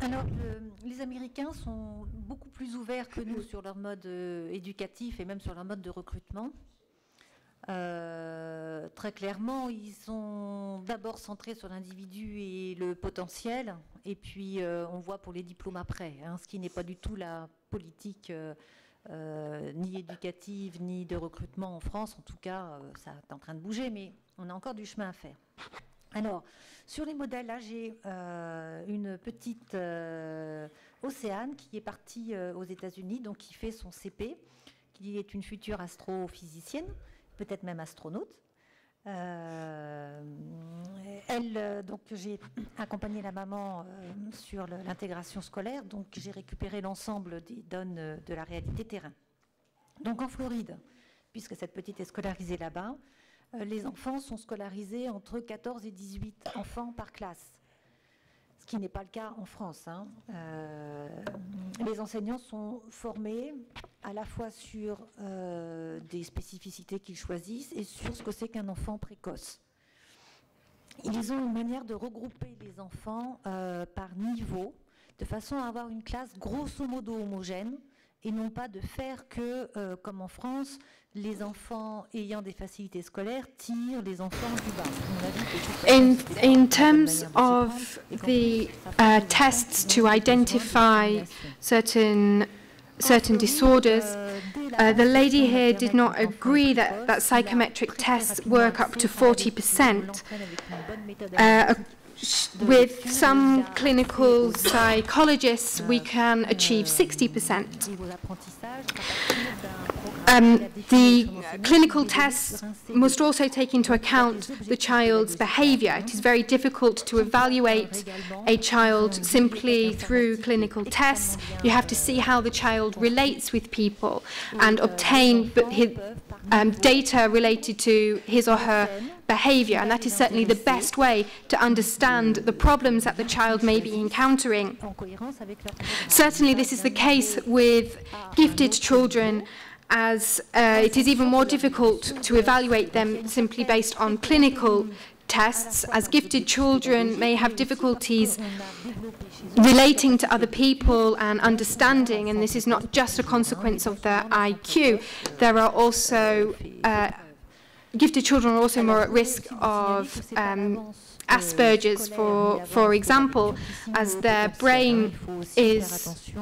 Alors, les Américains sont beaucoup plus ouverts que nous sur leur mode éducatif et même sur leur mode de recrutement. Très clairement, ils sont d'abord centrés sur l'individu et le potentiel, et puis on voit pour les diplômes après, hein, ce qui n'est pas du tout la politique ni éducative ni de recrutement en France. En tout cas, ça est en train de bouger, mais on a encore du chemin à faire. Alors, sur les modèles, là, j'ai une petite Océane qui est partie aux États-Unis, donc qui fait son CP, qui est une future astrophysicienne, peut-être même astronaute. Donc j'ai accompagné la maman sur l'intégration scolaire, donc j'ai récupéré l'ensemble des données de la réalité terrain. Donc en Floride, puisque cette petite est scolarisée là-bas, les enfants sont scolarisés entre 14 et 18 enfants par classe, ce qui n'est pas le cas en France, hein. Les enseignants sont formés à la fois sur des spécificités qu'ils choisissent et sur ce que c'est qu'un enfant précoce. Ils ont une manière de regrouper les enfants par niveau, de façon à avoir une classe grosso modo homogène, et non pas de faire que, comme en France, les enfants ayant des facilités scolaires tirent les enfants du bas. In terms of the tests to identify certain disorders, the lady here did not agree that psychometric tests work up to 40%. With some clinical psychologists, we can achieve 60%. The clinical tests must also take into account the child's behaviour. It is very difficult to evaluate a child simply through clinical tests. You have to see how the child relates with people and obtain data related to his or her behaviour, and that is certainly the best way to understand the problems that the child may be encountering. Certainly this is the case with gifted children, as it is even more difficult to evaluate them simply based on clinical tests, as gifted children may have difficulties relating to other people and understanding, and this is not just a consequence of their IQ. There are also gifted children are also more at risk of Asperger's, for example, as their brain is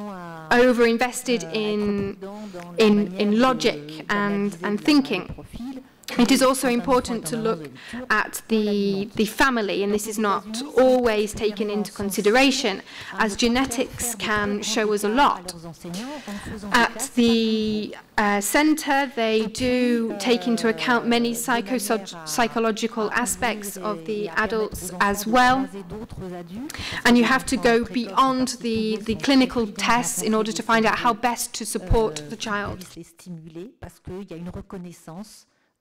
over-invested in logic and thinking. It is also important to look at the family, and this is not always taken into consideration, as genetics can show us a lot. At the centre, they do take into account many psychological aspects of the adults as well, and you have to go beyond the clinical tests in order to find out how best to support the child.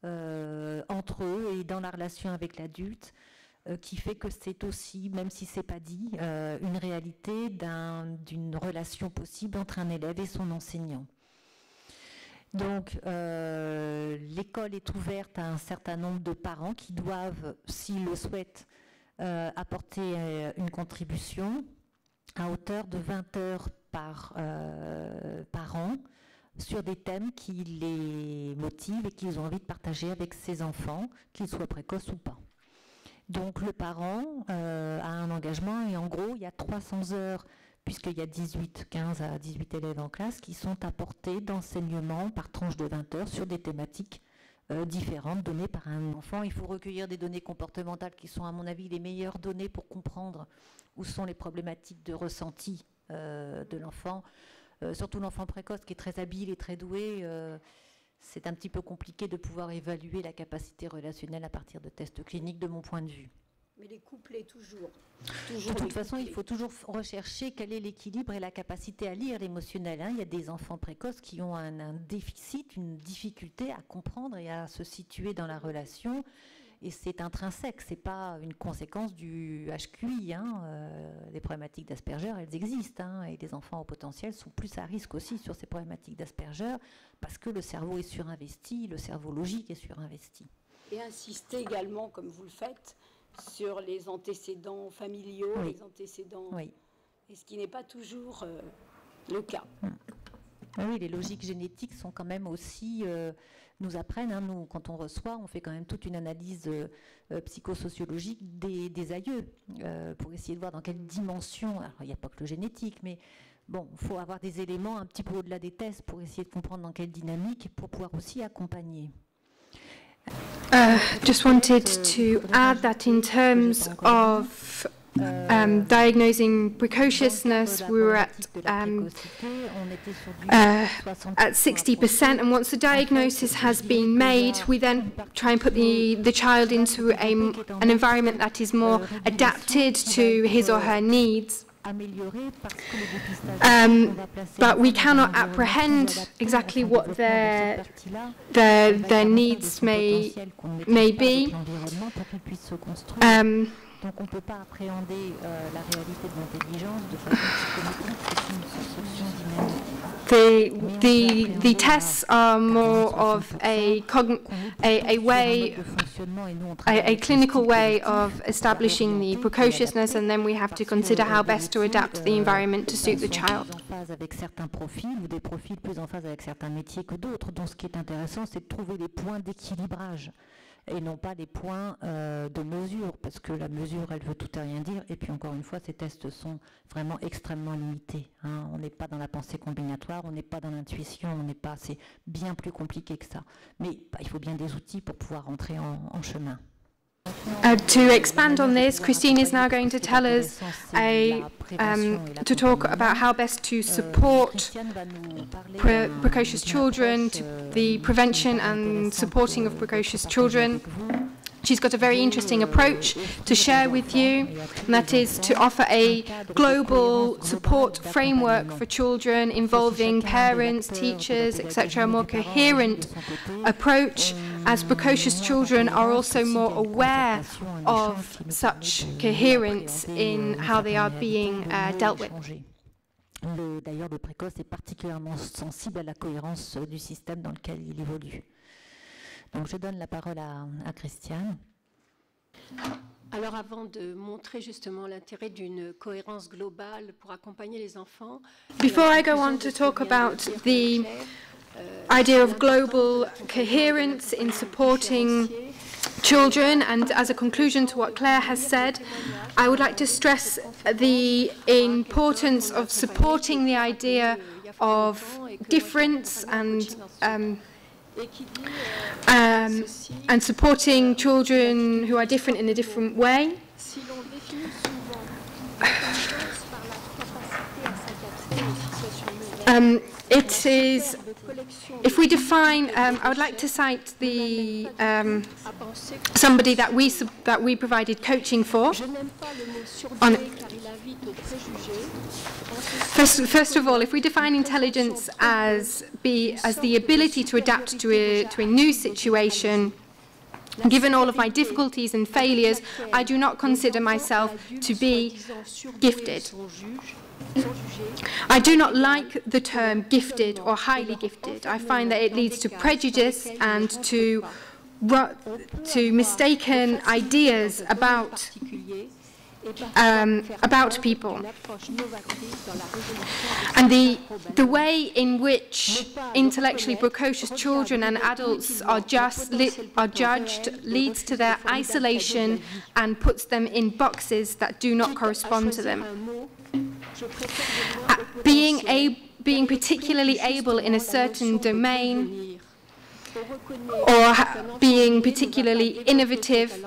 Entre eux et dans la relation avec l'adulte, qui fait que c'est aussi, même si c'est pas dit, une réalité d'une relation possible entre un élève et son enseignant. Donc, l'école est ouverte à un certain nombre de parents qui doivent, s'ils le souhaitent, apporter une contribution à hauteur de 20 heures par an, sur des thèmes qui les motivent et qu'ils ont envie de partager avec ses enfants, qu'ils soient précoces ou pas. Donc le parent a un engagement et en gros il y a 300 heures, puisqu'il y a 15 à 18 élèves en classe, qui sont apportés d'enseignement par tranche de 20 heures sur des thématiques différentes données par un enfant. Il faut recueillir des données comportementales qui sont à mon avis les meilleures données pour comprendre où sont les problématiques de ressenti de l'enfant. Surtout l'enfant précoce qui est très habile et très doué, c'est un petit peu compliqué de pouvoir évaluer la capacité relationnelle à partir de tests cliniques de mon point de vue. Mais les couplets toujours. De toute façon, il faut toujours rechercher quel est l'équilibre et la capacité à lire l'émotionnel, hein. Il y a des enfants précoces qui ont un déficit, une difficulté à comprendre et à se situer dans la relation. Et c'est intrinsèque, c'est pas une conséquence du HQI, hein. Les problématiques d'Asperger, elles existent, hein, et les enfants au potentiel sont plus à risque aussi sur ces problématiques d'Asperger parce que le cerveau est surinvesti, le cerveau logique est surinvesti. Et insister également, comme vous le faites, sur les antécédents familiaux, oui. les antécédents oui. Et ce qui n'est pas toujours le cas. Oui, les logiques génétiques sont quand même aussi, nous apprennent, hein, nous, quand on reçoit, on fait quand même toute une analyse psychosociologique des aïeux pour essayer de voir dans quelle dimension, alors il n'y a pas que le génétique, mais bon, il faut avoir des éléments un petit peu au-delà des tests pour essayer de comprendre dans quelle dynamique pour pouvoir aussi accompagner. Just wanted to add that in terms of diagnosing precociousness, we were at 60%, and once the diagnosis has been made, we then try and put the child into an environment that is more adapted to his or her needs. But we cannot apprehend exactly what their needs may be. Donc on ne peut pas appréhender la réalité de l'intelligence de façon psychométrique, c'est une construction dynamique. The tests are more of a way, a clinical way of establishing the precociousness, and then we have to consider how best to adapt the environment to suit the child. En phase avec certains profils ou des profils plus en phase avec certains métiers que d'autres. Donc ce qui est intéressant, c'est de trouver des points d'équilibrage et non pas des points de mesure, parce que la mesure, elle veut tout et rien dire, et puis encore une fois, ces tests sont vraiment extrêmement limités. Hein. On n'est pas dans la pensée combinatoire, on n'est pas dans l'intuition, c'est bien plus compliqué que ça. Mais il faut bien des outils pour pouvoir rentrer en chemin. To expand on this, Christine is now going to tell us to talk about how best to support precocious children, the prevention and supporting of precocious children. She's got a very interesting approach to share with you, and that is to offer a global support framework for children involving parents, teachers, etc., a more coherent approach, as precocious children are also more aware of such coherence in how they are being dealt with. D'ailleurs, le précoce est particulièrement sensible à la cohérence du système dans lequel il évolue. Donc je donne la parole à Christiane. Alors avant de montrer justement l'intérêt d'une cohérence globale pour accompagner les enfants, before I go on to talk about the idea of global coherence in supporting children, and as a conclusion to what Claire has said, I would like to stress the importance of supporting the idea of difference and supporting children who are different in a different way. It is, if we define, I would like to cite the somebody that we provided coaching for. First of all, if we define intelligence as the ability to adapt to a new situation, given all of my difficulties and failures, I do not consider myself to be gifted. I do not like the term gifted or highly gifted. I find that it leads to prejudice and to mistaken ideas about people. And the way in which intellectually precocious children and adults are judged leads to their isolation and puts them in boxes that do not correspond to them. Being particularly able in a certain domain or being particularly innovative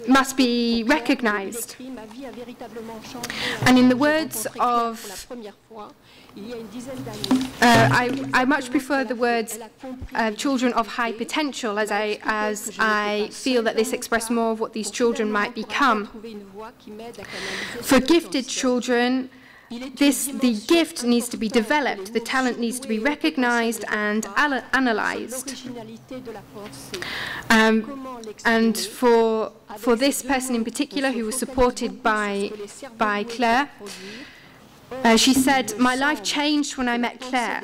must be recognized. And in the words of I much prefer the words children of high potential, as I feel that this expresses more of what these children might become. For gifted children, the gift needs to be developed, the talent needs to be recognized and analyzed. And for this person in particular, who was supported by Claire, She said, "My life changed when I met Claire.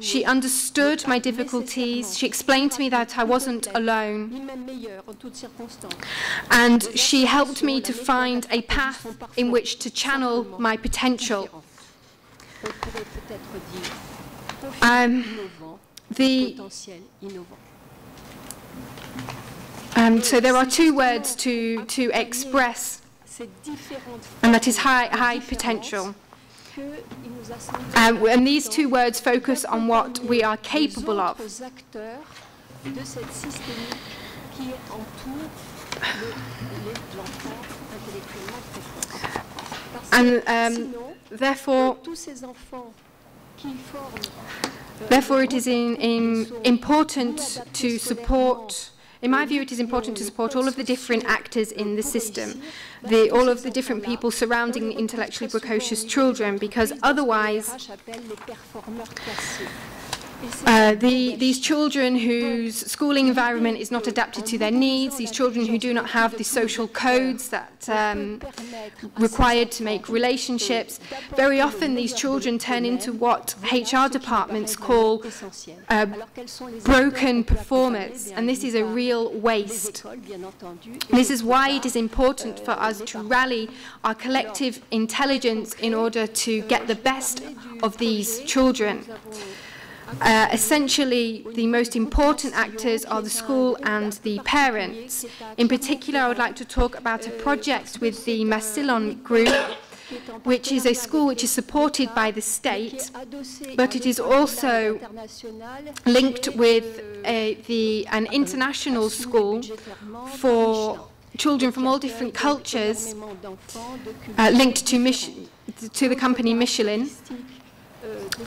She understood my difficulties. She explained to me that I wasn't alone. And she helped me to find a path in which to channel my potential." So there are two words to express, and that is high potential. And these two words focus on what we are capable of. And therefore, it is important to support. In my view, it is important to support all of the different actors in the system, all of the different people surrounding intellectually precocious children, because otherwise these children whose schooling environment is not adapted to their needs, these children who do not have the social codes that required to make relationships, very often these children turn into what HR departments call broken performers, and this is a real waste. This is why it is important for us to rally our collective intelligence in order to get the best of these children. Essentially, the most important actors are the school and the parents. In particular, I would like to talk about a project with the Massillon Group, which is a school which is supported by the state, but it is also linked with an international school for children from all different cultures, linked to the company Michelin.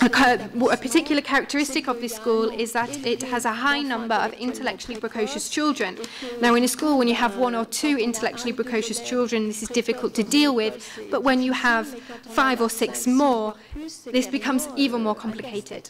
A particular characteristic of this school is that it has a high number of intellectually precocious children. Now, in a school, when you have 1 or 2 intellectually precocious children, this is difficult to deal with, but when you have 5 or 6 more, this becomes even more complicated.